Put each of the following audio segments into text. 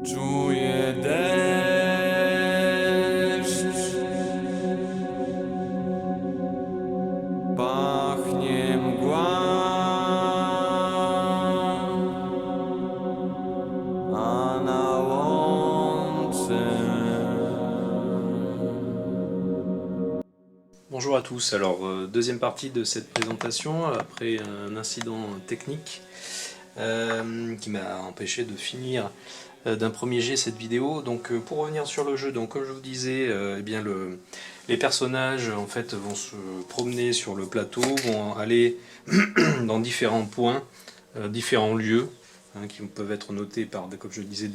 Czuję deszcz, pachnie mgła, a na łące. Bonjour à tous, alors deuxième partie de cette présentation après un incident technique qui m'a empêché de finir d'un premier jet cette vidéo. Donc pour revenir sur le jeu, donc comme je vous disais, eh bien les personnages en fait vont se promener sur le plateau, vont aller dans différents points, différents lieux qui peuvent être notés par, comme je le disais,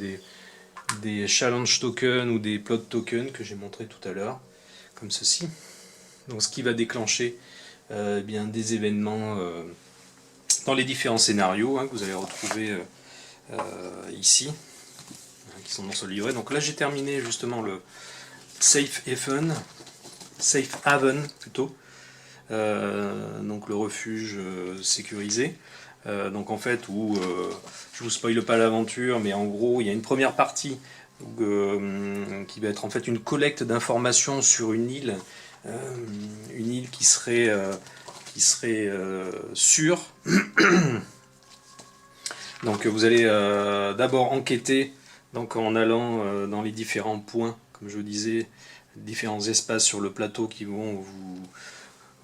des challenge tokens ou des plot tokens que j'ai montré tout à l'heure, comme ceci. Donc ce qui va déclencher bien des événements dans les différents scénarios que vous allez retrouver ici, qui sont dans ce livret. Donc là j'ai terminé justement le Safe Haven plutôt, donc le refuge sécurisé. Donc en fait, où je vous spoile pas l'aventure, mais en gros il y a une première partie qui va être en fait une collecte d'informations sur une île qui serait sûre. Donc vous allez d'abord enquêter donc en allant dans les différents points, comme je vous disais, différents espaces sur le plateau qui vont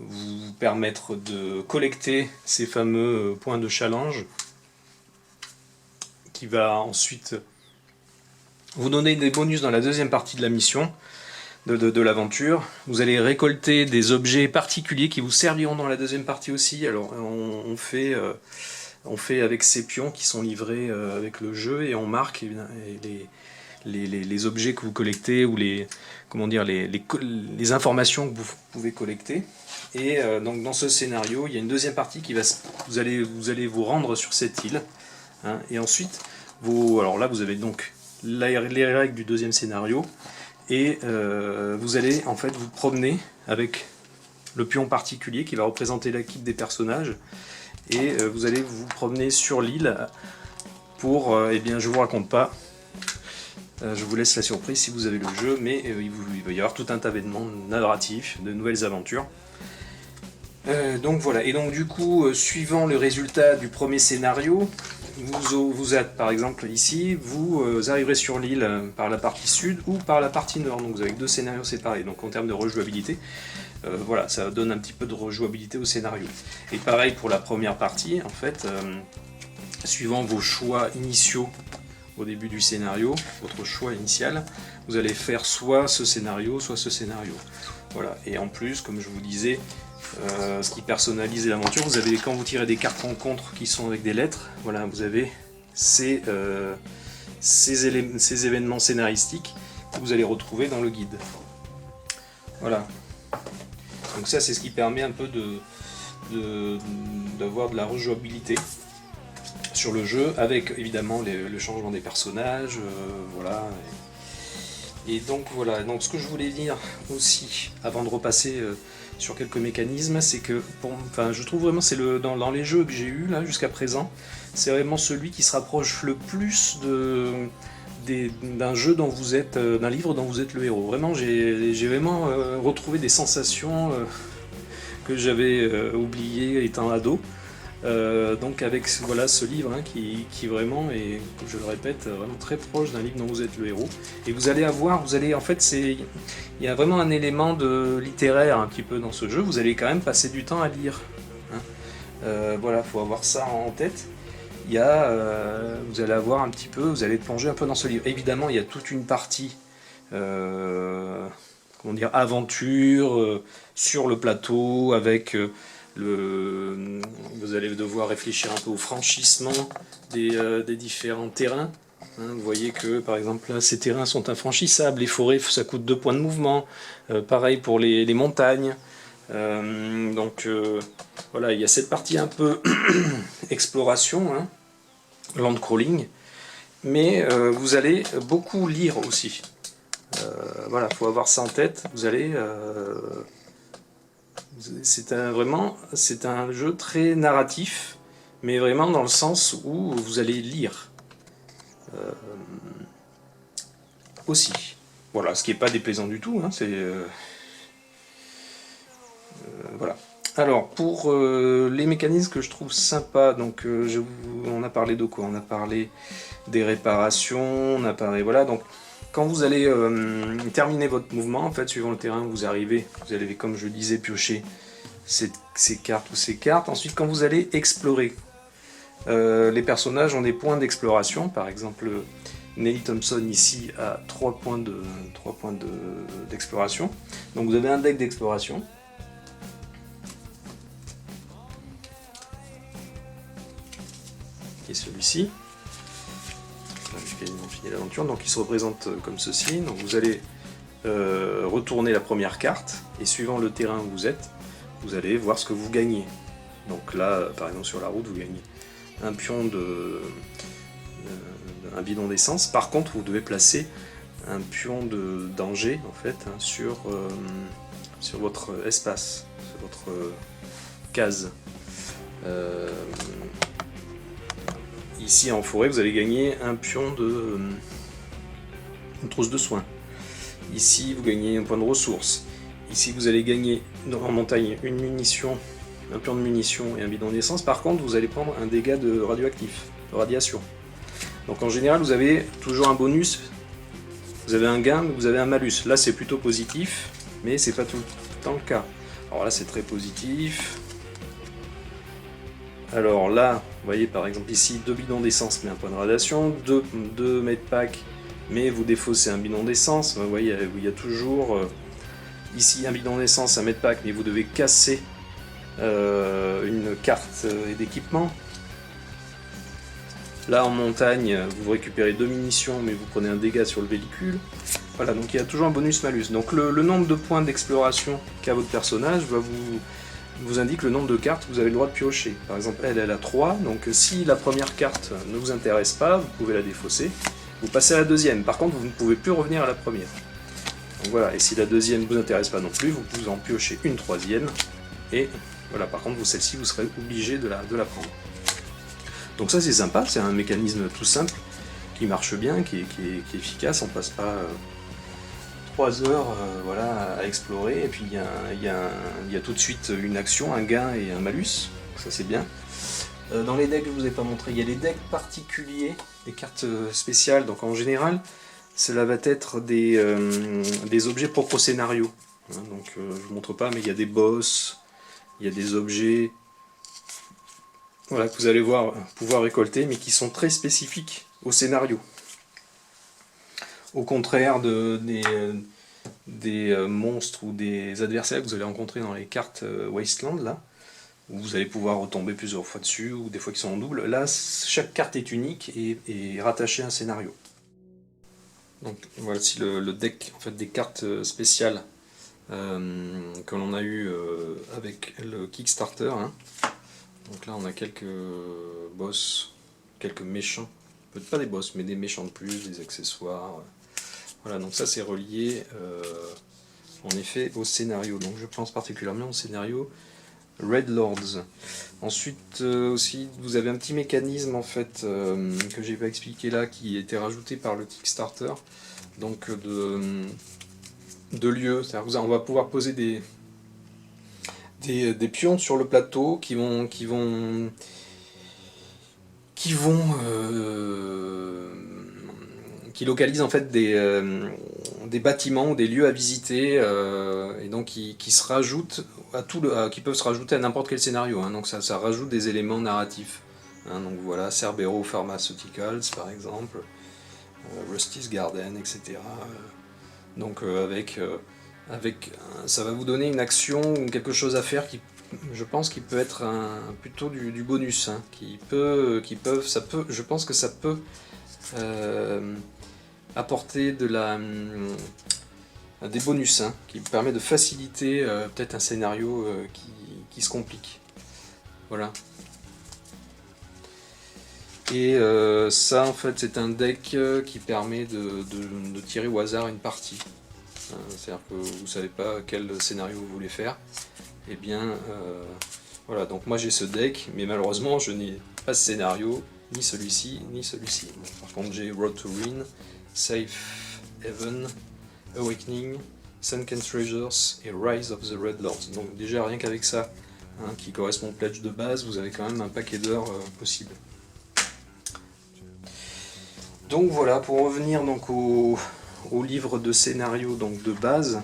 vous permettre de collecter ces fameux points de challenge, qui va ensuite vous donner des bonus dans la deuxième partie de la mission, de l'aventure. Vous allez récolter des objets particuliers qui vous serviront dans la deuxième partie aussi. Alors on fait avec ces pions qui sont livrés avec le jeu, et on marque les objets que vous collectez, ou les informations que vous pouvez collecter. Et donc dans ce scénario, il y a une deuxième partie qui va, vous allez vous rendre sur cette île, et ensuite alors là vous avez donc les règles du deuxième scénario, et vous allez en fait vous promener avec le pion particulier qui va représenter l'équipe des personnages, et vous allez vous promener sur l'île pour, eh bien je vous raconte pas, je vous laisse la surprise si vous avez le jeu, mais il va y avoir tout un tas d'événements narratifs, de nouvelles aventures. Donc voilà, et donc du coup, suivant le résultat du premier scénario, vous êtes par exemple ici, vous arriverez sur l'île par la partie sud ou par la partie nord, donc vous avez deux scénarios séparés. Donc en termes de rejouabilité, voilà, ça donne un petit peu de rejouabilité au scénario. Et pareil pour la première partie, en fait, suivant vos choix initiaux au début du scénario, votre choix initial, vous allez faire soit ce scénario, soit ce scénario. Voilà, et en plus, comme je vous disais, ce qui personnalise l'aventure, vous avez, quand vous tirez des cartes rencontres qui sont avec des lettres, voilà, vous avez ces événements scénaristiques que vous allez retrouver dans le guide. Voilà. Donc ça, c'est ce qui permet un peu d'avoir de la rejouabilité sur le jeu, avec évidemment le changement des personnages, voilà. Et donc voilà, donc ce que je voulais dire aussi, avant de repasser sur quelques mécanismes, c'est que je trouve vraiment, c'est dans les jeux que j'ai eu là jusqu'à présent, c'est vraiment celui qui se rapproche le plus d'un jeu dont vous êtes, d'un livre dont vous êtes le héros. Vraiment, j'ai vraiment retrouvé des sensations que j'avais oubliées étant ado. Donc avec voilà ce livre qui vraiment est, je le répète, vraiment très proche d'un livre dont vous êtes le héros. Et vous allez en fait, il y a vraiment un élément de littéraire un petit peu dans ce jeu. Vous allez quand même passer du temps à lire. Voilà, faut avoir ça en tête. Vous allez avoir un petit peu, vous allez plonger un peu dans ce livre. Évidemment, il y a toute une partie aventure sur le plateau, avec vous allez devoir réfléchir un peu au franchissement des différents terrains. Vous voyez que par exemple là, ces terrains sont infranchissables, les forêts ça coûte 2 points de mouvement, pareil pour les montagnes. Voilà, il y a cette partie un peu exploration, land crawling, mais vous allez beaucoup lire aussi. Voilà, faut avoir ça en tête. Vous allez c'est un jeu très narratif, mais vraiment dans le sens où vous allez lire aussi. Voilà, ce qui n'est pas déplaisant du tout, hein, c'est... voilà. Alors, pour les mécanismes que je trouve sympas, donc on a parlé de quoi? On a parlé des réparations, on a parlé... Voilà, donc quand vous allez terminer votre mouvement, en fait, suivant le terrain où vous arrivez, vous allez, comme je disais, piocher ces cartes ou ces cartes. Ensuite, quand vous allez explorer, les personnages ont des points d'exploration. Par exemple, Nelly Thompson ici a 3 points d'exploration. Donc vous avez un deck d'exploration. Qui est celui-ci. Là, j'ai quasiment fini l'aventure. Donc il se représente comme ceci. Donc vous allez retourner la première carte. Et suivant le terrain où vous êtes, vous allez voir ce que vous gagnez. Donc là, par exemple sur la route, vous gagnez un pion un bidon d'essence. Par contre, vous devez placer un pion de danger en fait hein, sur votre espace, sur votre case. Ici en forêt, vous allez gagner un pion une trousse de soins. Ici, vous gagnez un point de ressources. Ici, vous allez gagner en montagne une munition, un pion de munitions et un bidon d'essence. Par contre, vous allez prendre un dégât de radiation. Donc en général, vous avez toujours un bonus, vous avez un gain, vous avez un malus. Là, c'est plutôt positif, mais c'est pas tout le temps le cas. Alors là, c'est très positif. Alors là, vous voyez par exemple ici, 2 bidons d'essence mais un point de radiation, 2 medpacks mais vous défaussez un bidon d'essence. Vous voyez, il y a toujours ici un bidon d'essence, un medpack, mais vous devez casser une carte d'équipement. Là en montagne, vous récupérez 2 munitions, mais vous prenez un dégât sur le véhicule. Voilà, donc il y a toujours un bonus-malus. Donc le nombre de points d'exploration qu'a votre personnage va vous indique le nombre de cartes que vous avez le droit de piocher. Par exemple, elle a 3, donc si la première carte ne vous intéresse pas, vous pouvez la défausser. Vous passez à la deuxième, par contre vous ne pouvez plus revenir à la première. Donc voilà, et si la deuxième ne vous intéresse pas non plus, vous pouvez en piocher une troisième, et voilà, par contre celle-ci vous serez obligé de la prendre. Donc ça c'est sympa, c'est un mécanisme tout simple, qui marche bien, qui est efficace, on passe pas 3 heures voilà, à explorer, et puis il y a tout de suite une action, un gain et un malus, ça c'est bien. Dans les decks, je ne vous ai pas montré, il y a les decks particuliers, des cartes spéciales, donc en général, cela va être des objets propres au scénario. Hein, donc je ne vous montre pas, mais il y a des boss, il y a des objets voilà, que vous allez pouvoir récolter, mais qui sont très spécifiques au scénario. Au contraire des monstres ou des adversaires que vous allez rencontrer dans les cartes Wasteland, là, où vous allez pouvoir retomber plusieurs fois dessus, ou des fois qui sont en double. Là, chaque carte est unique et rattachée à un scénario. Donc voici le deck en fait, des cartes spéciales que l'on a eu avec le Kickstarter. Hein. Donc là, on a quelques boss, quelques méchants. Peut-être pas des boss, mais des méchants de plus, des accessoires. Voilà, donc ça c'est relié en effet au scénario. Donc je pense particulièrement au scénario Red Lords. Ensuite aussi vous avez un petit mécanisme en fait que j'ai pas expliqué là qui a été rajouté par le Kickstarter. Donc de lieux, c'est-à-dire on va pouvoir poser des pions sur le plateau qui localisent en fait des bâtiments ou des lieux à visiter et donc qui se rajoutent qui peuvent se rajouter à n'importe quel scénario. Hein, donc ça rajoute des éléments narratifs. Hein, donc voilà, Cerbero Pharmaceuticals par exemple, Rusty's Garden, etc. Donc ça va vous donner une action ou quelque chose à faire qui, je pense, qui peut être plutôt du bonus. Hein, je pense que ça peut apporter des bonus, hein, qui permet de faciliter peut-être un scénario qui se complique. Voilà. Et ça en fait c'est un deck qui permet de tirer au hasard une partie. C'est-à-dire que vous ne savez pas quel scénario vous voulez faire. Et bien Voilà, donc moi j'ai ce deck, mais malheureusement je n'ai pas ce scénario, ni celui-ci, ni celui-ci. Bon, par contre j'ai Road to Ruin, Safe Haven, Awakening, Sunken Treasures et Rise of the Red Lords. Donc déjà rien qu'avec ça, hein, qui correspond au pledge de base, vous avez quand même un paquet d'heures possible. Donc voilà, pour revenir donc au livre de scénario donc de base,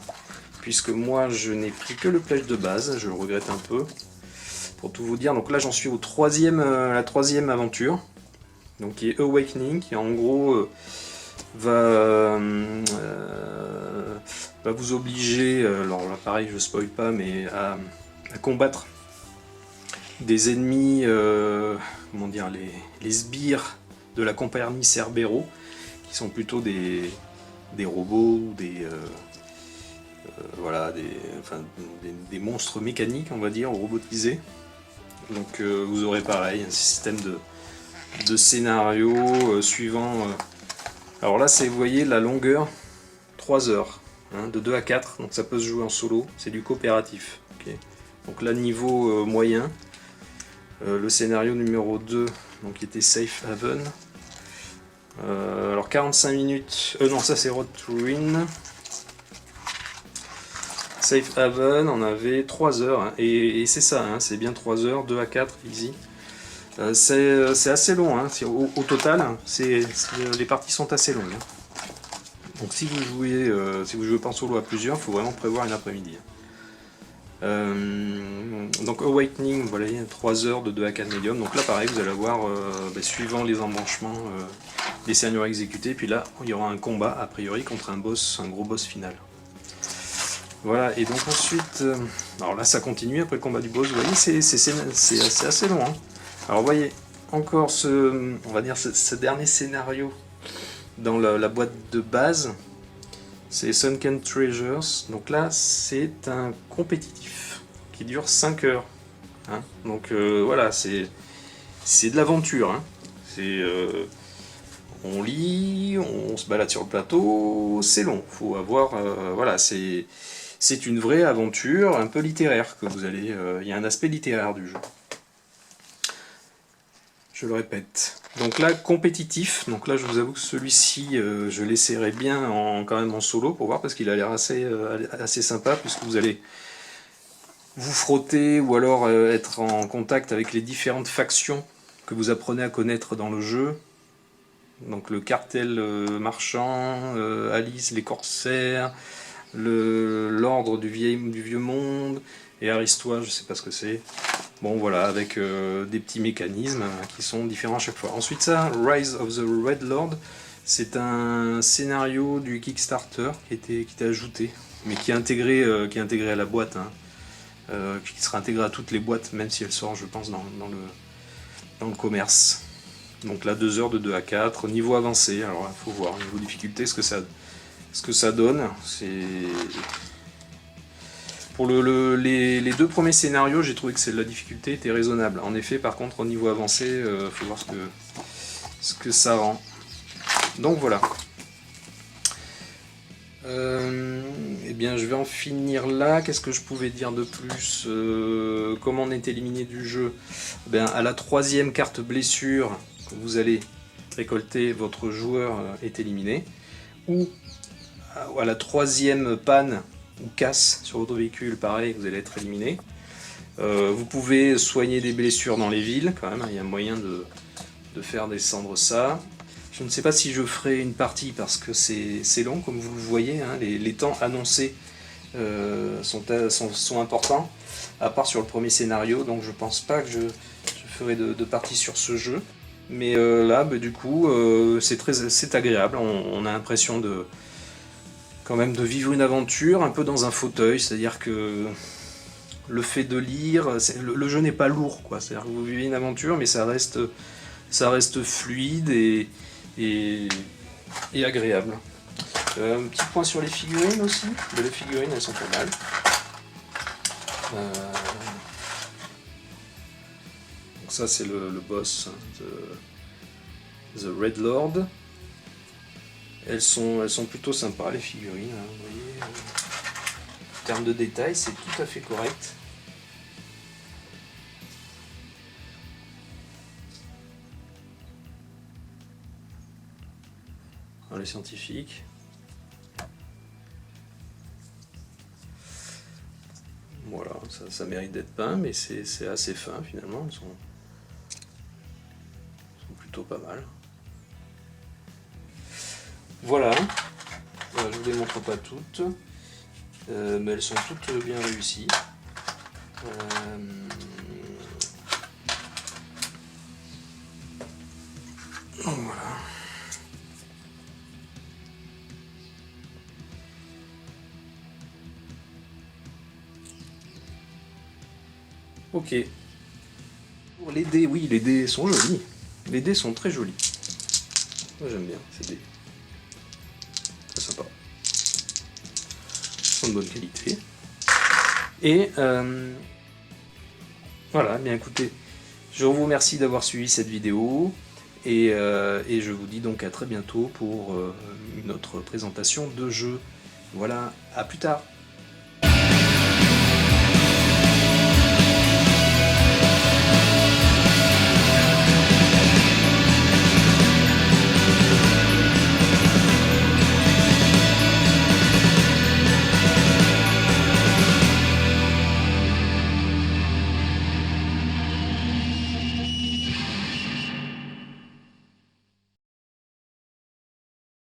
puisque moi je n'ai pris que le pledge de base, je le regrette un peu. Pour tout vous dire, donc là j'en suis au la troisième aventure, donc qui est Awakening, qui en gros va vous obliger, alors là pareil je spoil pas, mais à combattre des ennemis, comment dire, les sbires de la compagnie Cerbero, qui sont plutôt des robots ou voilà, des monstres mécaniques, on va dire, robotisés. Donc vous aurez pareil un système de scénario suivant. Alors là, c'est, vous voyez, la longueur 3 heures, hein, de 2 à 4, donc ça peut se jouer en solo, c'est du coopératif. Okay. Donc là, niveau moyen, le scénario numéro 2, donc, qui était Safe Haven. Alors 45 minutes, non, ça c'est Road to Ruin. Safe Haven, on avait 3 heures, hein, et c'est ça, hein, c'est bien 3 heures, 2 à 4, easy. C'est assez long, hein, au total, hein, les parties sont assez longues. Hein. Donc si vous jouez pas en solo à plusieurs, il faut vraiment prévoir une après-midi. Donc Awakening, voilà, 3 heures de 2 à 4 médiums. Donc là pareil, vous allez avoir, suivant les embranchements, des scénarios exécutés, puis là il y aura un combat a priori contre un gros boss final. Voilà, et donc ensuite, alors là ça continue après le combat du boss, vous voyez, c'est assez long. Hein. Alors vous voyez, encore on va dire ce dernier scénario dans la boîte de base, c'est Sunken Treasures, donc là c'est un compétitif qui dure 5 heures. Hein. Donc voilà, c'est de l'aventure. Hein. On lit, on se balade sur le plateau, c'est long, faut avoir, voilà, c'est une vraie aventure un peu littéraire que vous allez. Il y a un aspect littéraire du jeu. Je le répète. Donc là, compétitif. Donc là, je vous avoue que celui-ci, je l'essaierai bien quand même en solo pour voir, parce qu'il a l'air assez sympa, puisque vous allez vous frotter ou alors être en contact avec les différentes factions que vous apprenez à connaître dans le jeu. Donc le cartel marchand, Alice, les corsaires, l'ordre du vieux monde, et Aristois, je sais pas ce que c'est. Bon voilà, avec des petits mécanismes qui sont différents à chaque fois. Ensuite ça, Rise of the Red Lord, c'est un scénario du Kickstarter qui était ajouté, mais qui est intégré à la boîte, hein, qui sera intégré à toutes les boîtes, même si elle sort, je pense, dans le commerce. Donc là, 2 heures de 2 à 4, niveau avancé, alors il faut voir, niveau difficulté, ce que ça donne. Pour les 2 premiers scénarios, j'ai trouvé que la difficulté était raisonnable. En effet, par contre, au niveau avancé, il faut voir ce que ça rend. Donc voilà. Eh bien, je vais en finir là. Qu'est-ce que je pouvais dire de plus? Comment on est éliminé du jeu? À la 3e carte blessure, vous allez récolter, votre joueur est éliminé. Ou à la 3e panne ou casse sur votre véhicule, pareil, vous allez être éliminé. Vous pouvez soigner des blessures dans les villes, quand même, il y a moyen de faire descendre ça. Je ne sais pas si je ferai une partie parce que c'est long, comme vous le voyez, hein, les temps annoncés sont importants, à part sur le premier scénario, donc je pense pas que je ferai de partie sur ce jeu. Mais là, du coup, c'est agréable, on a l'impression quand même de vivre une aventure un peu dans un fauteuil, c'est-à-dire que le fait de lire, le jeu n'est pas lourd, quoi. C'est-à-dire que vous vivez une aventure, mais ça reste fluide et agréable. Un petit point sur les figurines aussi. Les figurines, elles sont pas mal. Donc ça, c'est le boss, hein, The Red Lord. Elles sont plutôt sympas, les figurines, hein, vous voyez. En termes de détails, c'est tout à fait correct. dans les scientifiques. Voilà, ça mérite d'être peint, mais c'est assez fin finalement, ils sont plutôt pas mal. Voilà, je vous les montre pas toutes, mais elles sont toutes bien réussies. Voilà. Ok. Pour les dés, oui, les dés sont jolis. Les dés sont très jolis. Moi j'aime bien ces dés. Très sympa. Ils sont de bonne qualité. Et voilà, bien écoutez, je vous remercie d'avoir suivi cette vidéo. Et je vous dis donc à très bientôt pour une autre présentation de jeu. Voilà, à plus tard.